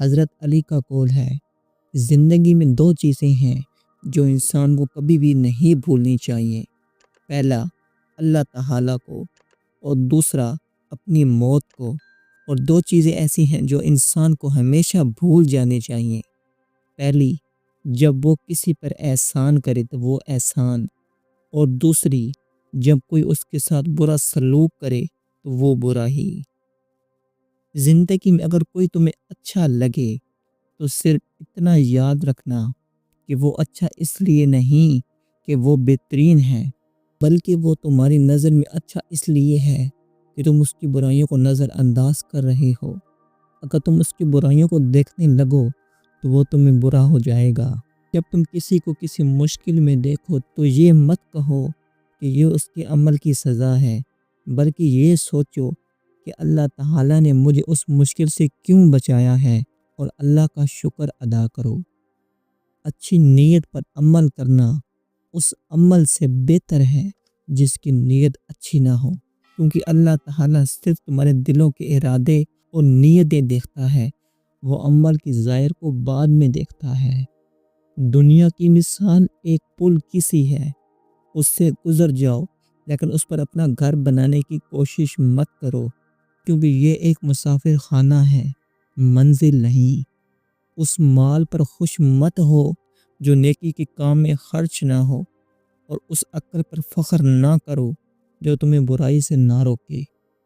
حضرت علی کا قول ہے، زندگی میں دو چیزیں ہیں جو انسان کو کبھی بھی نہیں بھولنی چاہیے۔ پہلا اللہ تعالیٰ کو اور دوسرا اپنی موت کو۔ اور دو چیزیں ایسی ہیں جو انسان کو ہمیشہ بھول جانی چاہیے۔ پہلی، جب وہ کسی پر احسان کرے تو وہ احسان، اور دوسری، جب کوئی اس کے ساتھ برا سلوک کرے تو وہ برا ہی۔ زندگی میں اگر کوئی تمہیں اچھا لگے تو صرف اتنا یاد رکھنا کہ وہ اچھا اس لیے نہیں کہ وہ بہترین ہے، بلکہ وہ تمہاری نظر میں اچھا اس لیے ہے کہ تم اس کی برائیوں کو نظر انداز کر رہے ہو۔ اگر تم اس کی برائیوں کو دیکھنے لگو تو وہ تمہیں برا ہو جائے گا۔ جب تم کسی کو کسی مشکل میں دیکھو تو یہ مت کہو کہ یہ اس کے عمل کی سزا ہے، بلکہ یہ سوچو کہ اللہ تعالیٰ نے مجھے اس مشکل سے کیوں بچایا ہے، اور اللہ کا شکر ادا کرو۔ اچھی نیت پر عمل کرنا اس عمل سے بہتر ہے جس کی نیت اچھی نہ ہو، کیونکہ اللہ تعالیٰ صرف تمہارے دلوں کے ارادے اور نیتیں دیکھتا ہے، وہ عمل کی ظاہر کو بعد میں دیکھتا ہے۔ دنیا کی مثال ایک پل کی سی ہے، اس سے گزر جاؤ لیکن اس پر اپنا گھر بنانے کی کوشش مت کرو، کیونکہ یہ ایک مسافر خانہ ہے، منزل نہیں۔ اس مال پر خوش مت ہو جو نیکی کے کام میں خرچ نہ ہو، اور اس عقل پر فخر نہ کرو جو تمہیں برائی سے نہ روکے۔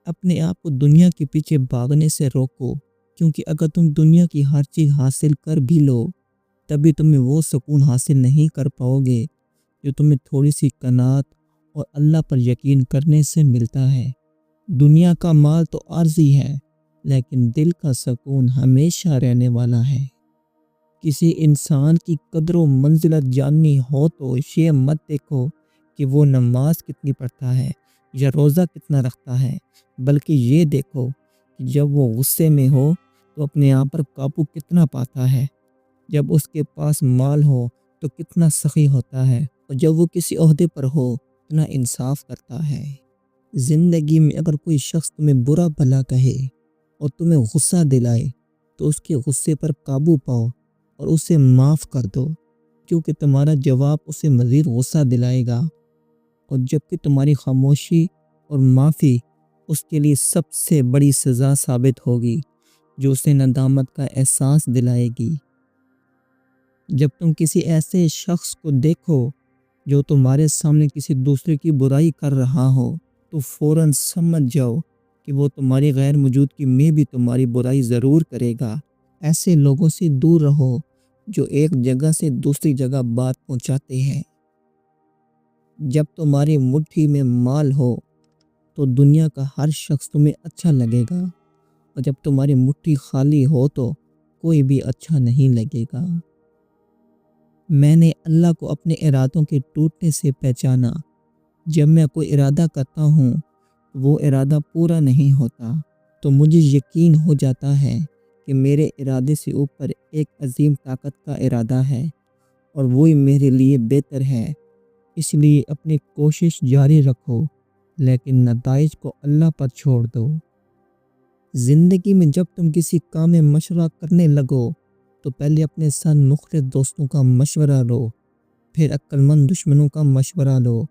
اپنے آپ کو دنیا کے پیچھے بھاگنے سے روکو، کیونکہ اگر تم دنیا کی ہر چیز حاصل کر بھی لو تبھی تمہیں وہ سکون حاصل نہیں کر پاؤ گے جو تمہیں تھوڑی سی قناعت اور اللہ پر یقین کرنے سے ملتا ہے۔ دنیا کا مال تو عارضی ہے، لیکن دل کا سکون ہمیشہ رہنے والا ہے۔ کسی انسان کی قدر و منزلت جاننی ہو تو یہ مت دیکھو کہ وہ نماز کتنی پڑھتا ہے یا روزہ کتنا رکھتا ہے، بلکہ یہ دیکھو کہ جب وہ غصے میں ہو تو اپنے آپ پر قابو کتنا پاتا ہے، جب اس کے پاس مال ہو تو کتنا سخی ہوتا ہے، اور جب وہ کسی عہدے پر ہو اتنا انصاف کرتا ہے۔ زندگی میں اگر کوئی شخص تمہیں برا بھلا کہے اور تمہیں غصہ دلائے تو اس کے غصے پر قابو پاؤ اور اسے معاف کر دو، کیونکہ تمہارا جواب اسے مزید غصہ دلائے گا، اور جبکہ تمہاری خاموشی اور معافی اس کے لیے سب سے بڑی سزا ثابت ہوگی جو اسے ندامت کا احساس دلائے گی۔ جب تم کسی ایسے شخص کو دیکھو جو تمہارے سامنے کسی دوسرے کی برائی کر رہا ہو تو فوراً سمجھ جاؤ کہ وہ تمہاری غیر موجودگی میں بھی تمہاری برائی ضرور کرے گا۔ ایسے لوگوں سے دور رہو جو ایک جگہ سے دوسری جگہ بات پہنچاتے ہیں۔ جب تمہاری مٹھی میں مال ہو تو دنیا کا ہر شخص تمہیں اچھا لگے گا، اور جب تمہاری مٹھی خالی ہو تو کوئی بھی اچھا نہیں لگے گا۔ میں نے اللہ کو اپنے ارادوں کے ٹوٹنے سے پہچانا۔ جب میں کوئی ارادہ کرتا ہوں وہ ارادہ پورا نہیں ہوتا تو مجھے یقین ہو جاتا ہے کہ میرے ارادے سے اوپر ایک عظیم طاقت کا ارادہ ہے، اور وہی میرے لیے بہتر ہے۔ اس لیے اپنی کوشش جاری رکھو، لیکن نتائج کو اللہ پر چھوڑ دو۔ زندگی میں جب تم کسی کام میں مشورہ کرنے لگو تو پہلے اپنے ساتھ مخلص دوستوں کا مشورہ لو، پھر عقل مند دشمنوں کا مشورہ لو،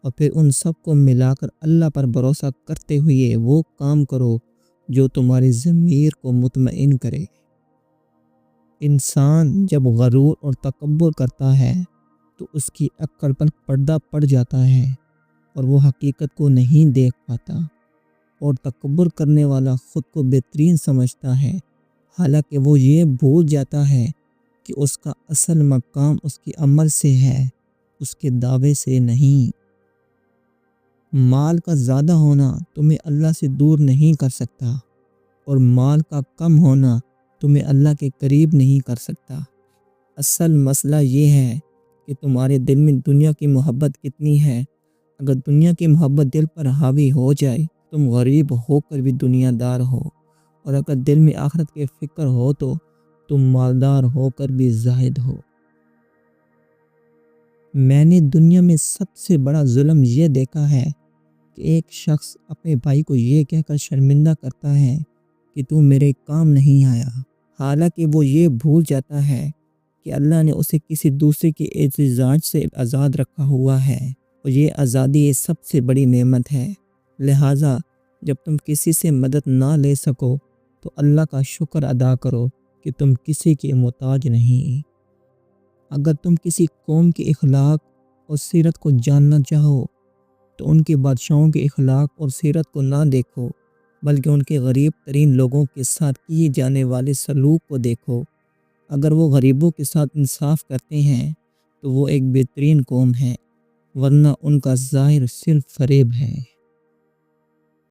اور پھر ان سب کو ملا کر اللہ پر بھروسہ کرتے ہوئے وہ کام کرو جو تمہاری ضمیر کو مطمئن کرے۔ انسان جب غرور اور تکبر کرتا ہے تو اس کی عقل پر پردہ پڑ جاتا ہے اور وہ حقیقت کو نہیں دیکھ پاتا، اور تکبر کرنے والا خود کو بہترین سمجھتا ہے، حالانکہ وہ یہ بھول جاتا ہے کہ اس کا اصل مقام اس کے عمل سے ہے، اس کے دعوے سے نہیں۔ مال کا زیادہ ہونا تمہیں اللہ سے دور نہیں کر سکتا، اور مال کا کم ہونا تمہیں اللہ کے قریب نہیں کر سکتا۔ اصل مسئلہ یہ ہے کہ تمہارے دل میں دنیا کی محبت کتنی ہے۔ اگر دنیا کی محبت دل پر حاوی ہو جائے تم غریب ہو کر بھی دنیا دار ہو، اور اگر دل میں آخرت کی فکر ہو تو تم مالدار ہو کر بھی زاہد ہو۔ میں نے دنیا میں سب سے بڑا ظلم یہ دیکھا ہے کہ ایک شخص اپنے بھائی کو یہ کہہ کر شرمندہ کرتا ہے کہ تو میرے کام نہیں آیا، حالانکہ وہ یہ بھول جاتا ہے کہ اللہ نے اسے کسی دوسرے کے احتجاج سے آزاد رکھا ہوا ہے، اور یہ آزادی سب سے بڑی نعمت ہے۔ لہٰذا جب تم کسی سے مدد نہ لے سکو تو اللہ کا شکر ادا کرو کہ تم کسی کے محتاج نہیں۔ اگر تم کسی قوم کے اخلاق اور سیرت کو جاننا چاہو تو ان کے بادشاہوں کے اخلاق اور سیرت کو نہ دیکھو، بلکہ ان کے غریب ترین لوگوں کے ساتھ کیے جانے والے سلوک کو دیکھو۔ اگر وہ غریبوں کے ساتھ انصاف کرتے ہیں تو وہ ایک بہترین قوم ہے، ورنہ ان کا ظاہر صرف فریب ہے۔